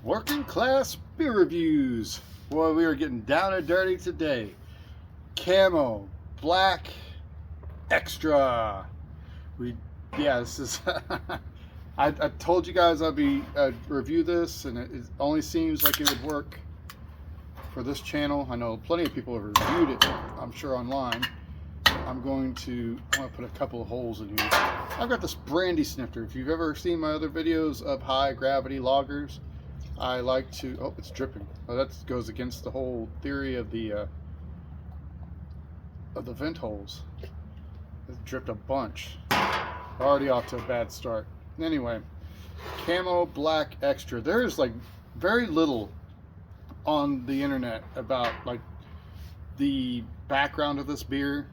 Working class beer reviews. Boy, we are getting down and dirty today. Camo, black, extra. This is. I told you guys I'd be review this, and it only seems like it would work for this channel. I know plenty of people have reviewed it, I'm sure, online. I'm going to put a couple of holes in here. I've got this brandy snifter. If you've ever seen my other videos of high gravity lagers, I like to. Oh, it's dripping. Oh, that goes against the whole theory of the vent holes. It dripped a bunch. Already off to a bad start. Anyway, Camo Black Extra. There's like very little on the internet about like the background of this beer.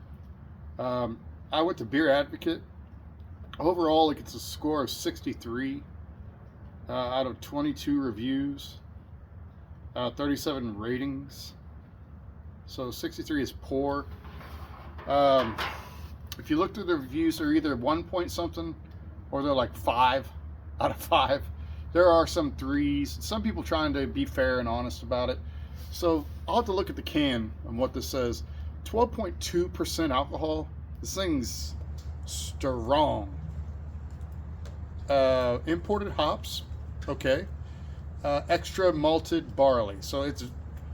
I went to Beer Advocate. Overall, it gets a score of 63 out of 22 reviews, 37 ratings. So 63 is poor. If you look through the reviews, they're either 1 point something or they're like 5 out of 5. There are some 3s. Some people trying to be fair and honest about it. So I'll have to look at the can and what this says. 12.2% alcohol. This thing's strong. Imported hops. Okay. Extra malted barley. So it's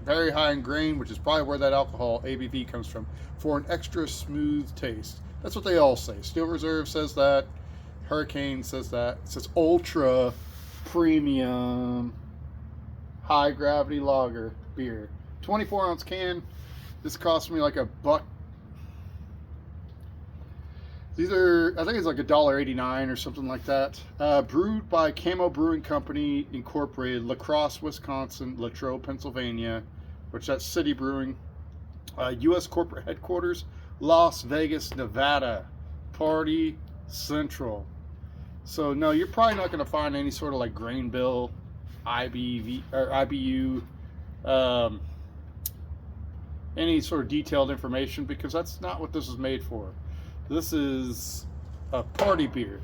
very high in grain, which is probably where that alcohol ABV comes from, for an extra smooth taste. That's what they all say. Steel Reserve says that. Hurricane says that. It says ultra premium high gravity lager beer. 24-ounce can. This cost me like $1. These are, I think it's like $1.89 or something like that. Brewed by Camo Brewing Company Incorporated, La Crosse, Wisconsin, Latrobe, Pennsylvania, which that's City Brewing. U.S. corporate headquarters, Las Vegas, Nevada. Party Central. So no, you're probably not going to find any sort of like grain bill, IBV or IBU, any sort of detailed information, because that's not what this is made for. This is a party beer.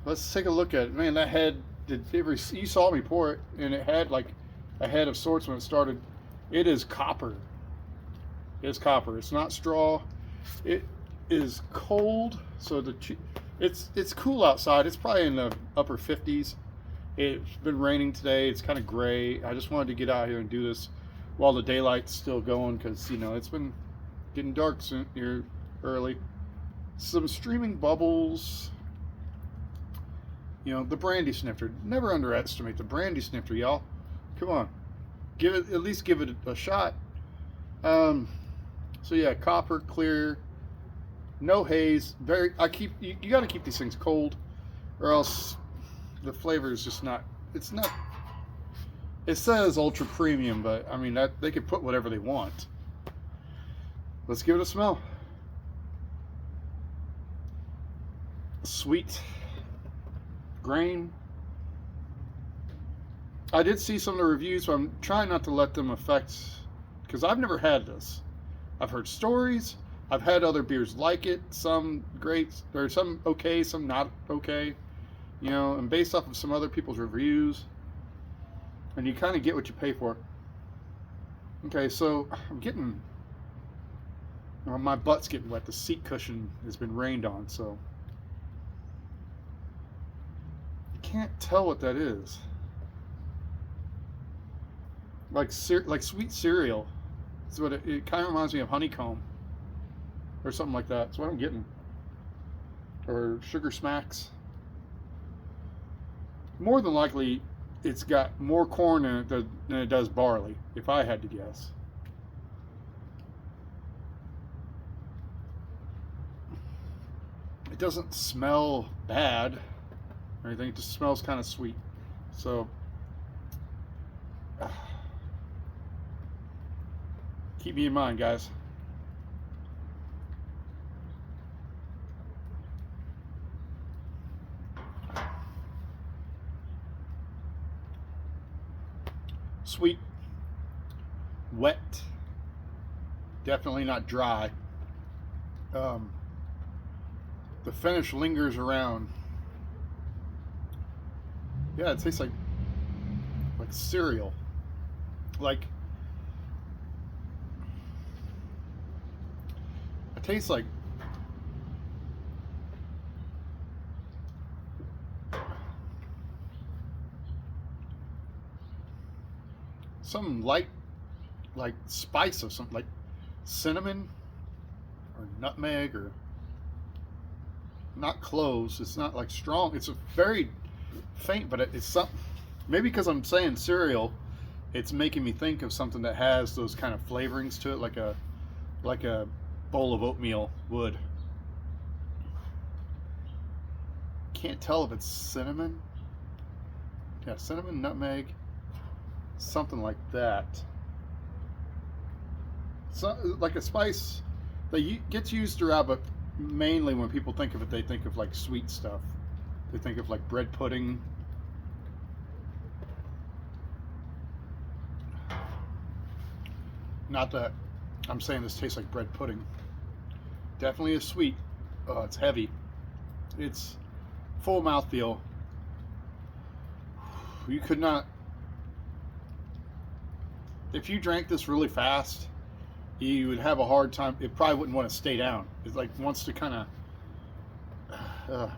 Let's take a look at it. Man, that head, you saw me pour it, and it had like a head of sorts when it started. It is copper. It's copper. It's not straw. It is cold, so it's cool outside. It's probably in the upper 50s. It's been raining today. It's kind of gray. I just wanted to get out here and do this while the daylight's still going, because it's been getting dark soon here early. Some streaming bubbles. The brandy snifter. Never underestimate the brandy snifter, y'all. Come on, at least give it a shot. So yeah, copper, clear, no haze. You got to keep these things cold, or else the flavor is just not. It's not. It says ultra premium, but I mean that they could put whatever they want. Let's give it a smell. Sweet grain. I did see some of the reviews, but I'm trying not to let them affect, because I've never had this. I've heard stories. I've had other beers like it. Some great, or some okay, some not okay. And based off of some other people's reviews, and you kind of get what you pay for. Okay, so I'm getting, my butt's getting wet. The seat cushion has been rained on, so you can't tell what that is. Like sweet cereal. That's what it kind of reminds me of, honeycomb or something like that. That's what I'm getting. Or sugar smacks. More than likely, it's got more corn in it than it does barley, if I had to guess. It doesn't smell bad or anything. It just smells kind of sweet. So keep me in mind, guys. Sweet, wet, definitely not dry. The finish lingers around. Yeah, it tastes like cereal. Like, it tastes like some light, like spice of something, like cinnamon or nutmeg, or not cloves. It's not like strong. It's a very faint, but it's some. Maybe because I'm saying cereal, it's making me think of something that has those kind of flavorings to it, like a bowl of oatmeal would. Can't tell if it's cinnamon. Yeah, cinnamon, nutmeg, something like that. So, like a spice that gets used throughout, but mainly when people think of it, they think of like sweet stuff. They think of like bread pudding. Not that I'm saying this tastes like bread pudding. Definitely is sweet. It's heavy. It's full mouthfeel. You could not. If you drank this really fast, you would have a hard time. It probably wouldn't want to stay down. It like wants to kind of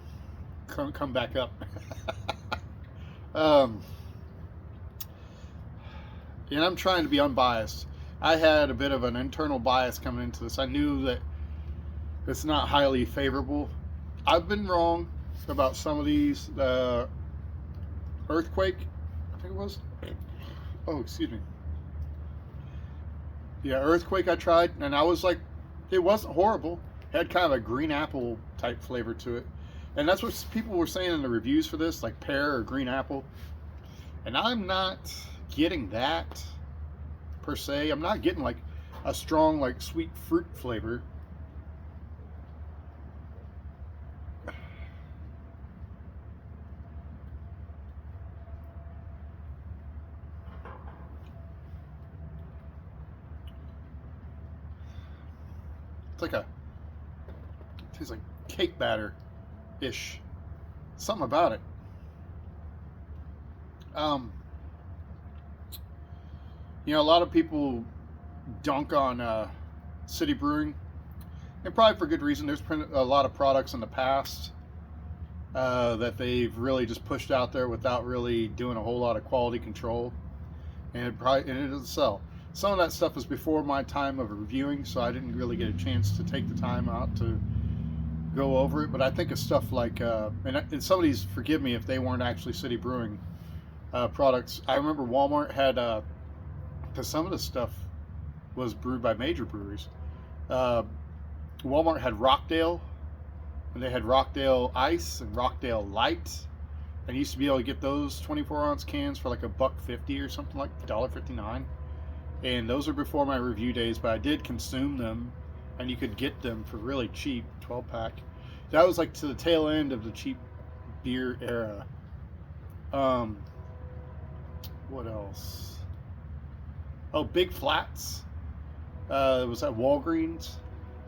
come back up. And I'm trying to be unbiased. I had a bit of an internal bias coming into this. I knew that it's not highly favorable. I've been wrong about some of these. Earthquake, I think it was. Oh, excuse me. Yeah, Earthquake I tried, and I was like, it wasn't horrible. It had kind of a green apple type flavor to it. And that's what people were saying in the reviews for this, like pear or green apple. And I'm not getting that per se. I'm not getting like a strong, like sweet fruit flavor. It's like it tastes like cake batter-ish. Something about it. You know, a lot of people dunk on City Brewing, and probably for good reason. There's been a lot of products in the past that they've really just pushed out there without really doing a whole lot of quality control, and it doesn't sell. Some of that stuff was before my time of reviewing, so I didn't really get a chance to take the time out to go over it. But I think of stuff like, and somebody's forgive me if they weren't actually City Brewing products. I remember Walmart had, because some of the stuff was brewed by major breweries. Walmart had Rockdale, and they had Rockdale Ice and Rockdale Light. And you used to be able to get those 24-ounce cans for like $1.50 or something, like $1.59. And those are before my review days, but I did consume them, and you could get them for really cheap, 12-pack. That was like to the tail end of the cheap beer era. What else? Oh, Big Flats. It was at Walgreens.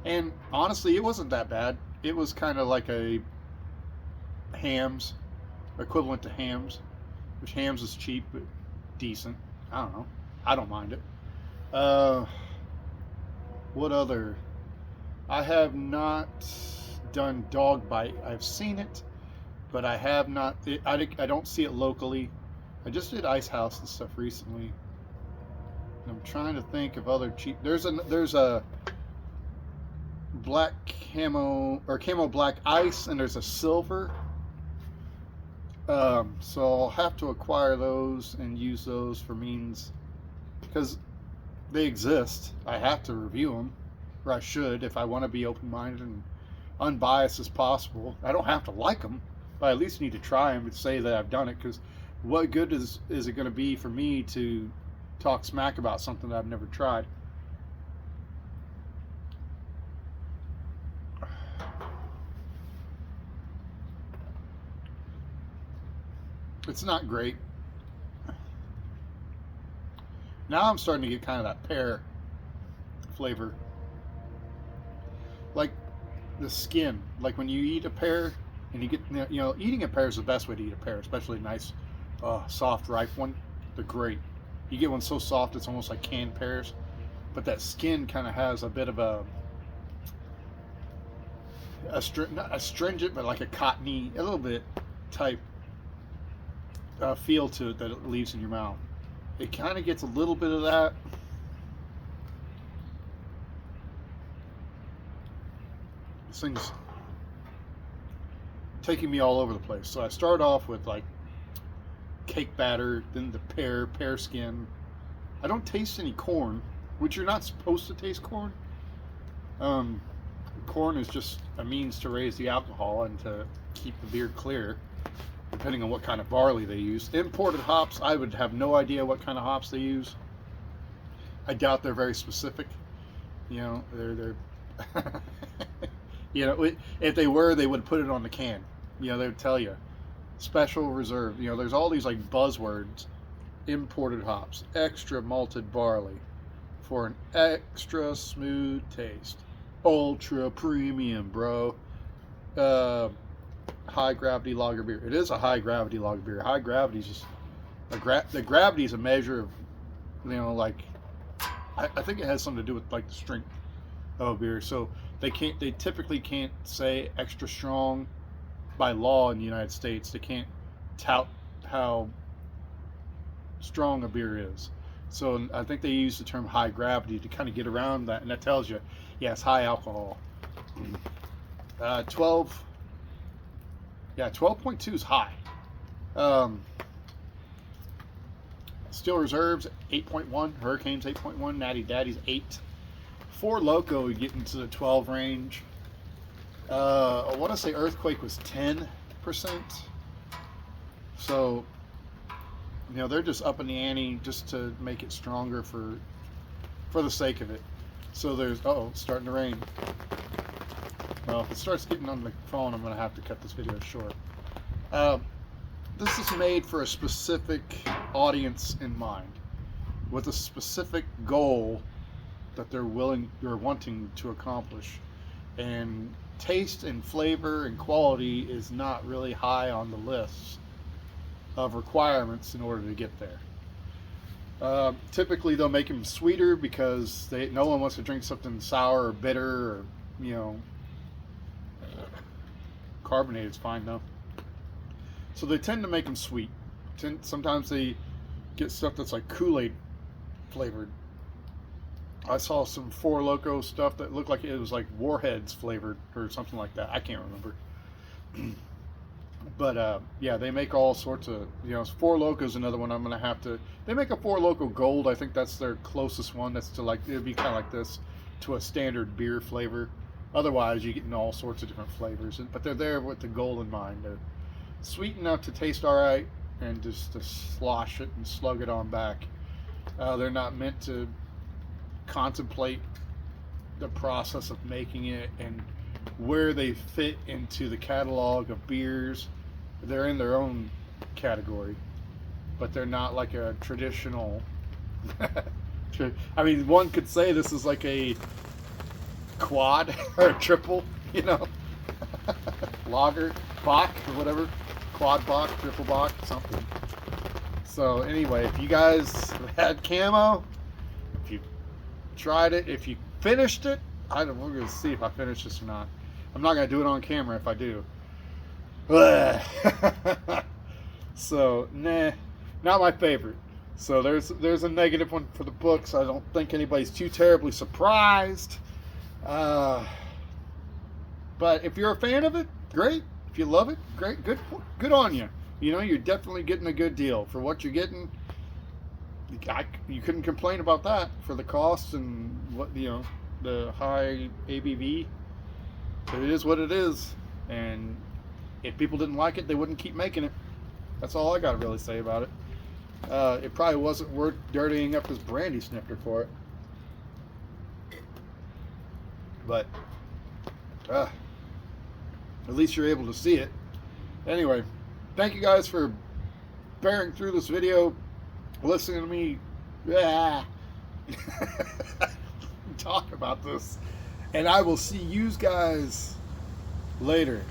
And honestly, it wasn't that bad. It was kind of like a Hams, equivalent to Hams, which Hams is cheap, but decent. I don't know. I don't mind it. What other? I have not done Dog Bite. I've seen it, but I have not. I don't see it locally. I just did Ice House and stuff recently. And I'm trying to think of other cheap. There's a black Camo or Camo Black Ice, and there's a silver. So I'll have to acquire those and use those for means, because they exist. I have to review them, or I should, if I want to be open-minded and unbiased as possible. I don't have to like them, but I at least need to try them and say that I've done it, because what good is it going to be for me to talk smack about something that I've never tried? It's not great. Now I'm starting to get kind of that pear flavor. Like the skin. Like when you eat a pear and you get, eating a pear is the best way to eat a pear, especially a nice, soft, ripe one. the grate. You get one so soft it's almost like canned pears, but that skin kind of has a bit of not astringent, but like a cottony, a little bit type feel to it that it leaves in your mouth. It kind of gets a little bit of that. This thing's taking me all over the place. So I start off with like cake batter, then the pear skin. I don't taste any corn, which you're not supposed to taste corn. Corn is just a means to raise the alcohol and to keep the beer clear, depending on what kind of barley they use. Imported hops, I would have no idea what kind of hops they use. I doubt they're very specific. You know, they're you know, if they were, they would put it on the can. You know, they would tell you special reserve. You know, there's all these like buzzwords. Imported hops, extra malted barley for an extra smooth taste. Ultra premium, bro. High gravity lager beer. It is a high gravity lager beer. High gravity is just the gravity is a measure of, you know, like I think it has something to do with like the strength of a beer. So they typically can't say extra strong by law in the United States. They can't tout how strong a beer is. So I think they use the term high gravity to kind of get around that, and that tells you, yeah, it's high alcohol. 12.2 is high. Still Reserves 8.1, Hurricane's 8.1, Natty Daddy's 8. Four Loko, you get into the 12 range. I want to say Earthquake was 10%. So, you know, they're just upping the ante just to make it stronger for the sake of it. So there's, it's starting to rain. Well, if it starts getting on the phone, I'm going to have to cut this video short. This is made for a specific audience in mind, with a specific goal that they're wanting to accomplish. And taste and flavor and quality is not really high on the list of requirements in order to get there. Typically they'll make them sweeter because no one wants to drink something sour or bitter, or, you know, carbonated is fine though. So they tend to make them sweet. Sometimes they get stuff that's like Kool-Aid flavored. I saw some Four Loko stuff that looked like it was like Warheads flavored or something like that. I can't remember. But yeah, they make all sorts of, you know, Four Loko is another one I'm going to have to, they make a Four Loko Gold. I think that's their closest one. That's to like, it would be kind of like this to a standard beer flavor. Otherwise, you're getting all sorts of different flavors. But they're there with the goal in mind. They're sweet enough to taste all right and just to slosh it and slug it on back. They're not meant to contemplate the process of making it and where they fit into the catalog of beers. They're in their own category, but they're not like a traditional I mean, one could say this is like a quad or a triple, you know, lager, Bach or whatever, quad Bach, triple Bach, something. So anyway, if you guys had Camo, if you tried it, if you finished it, we're going to see if I finish this or not. I'm not going to do it on camera if I do. So, nah, not my favorite. So there's a negative one for the books. I don't think anybody's too terribly surprised. But if you're a fan of it, great. If you love it, great. Good on you. You know, you're definitely getting a good deal for what you're getting. You couldn't complain about that for the cost and what, you know, the high ABV. But it is what it is, and if people didn't like it, they wouldn't keep making it. That's all I got to really say about it. It probably wasn't worth dirtying up his brandy snifter for it. But at least you're able to see it. Anyway, thank you guys for bearing through this video, listening to me talk about this, and I will see you guys later.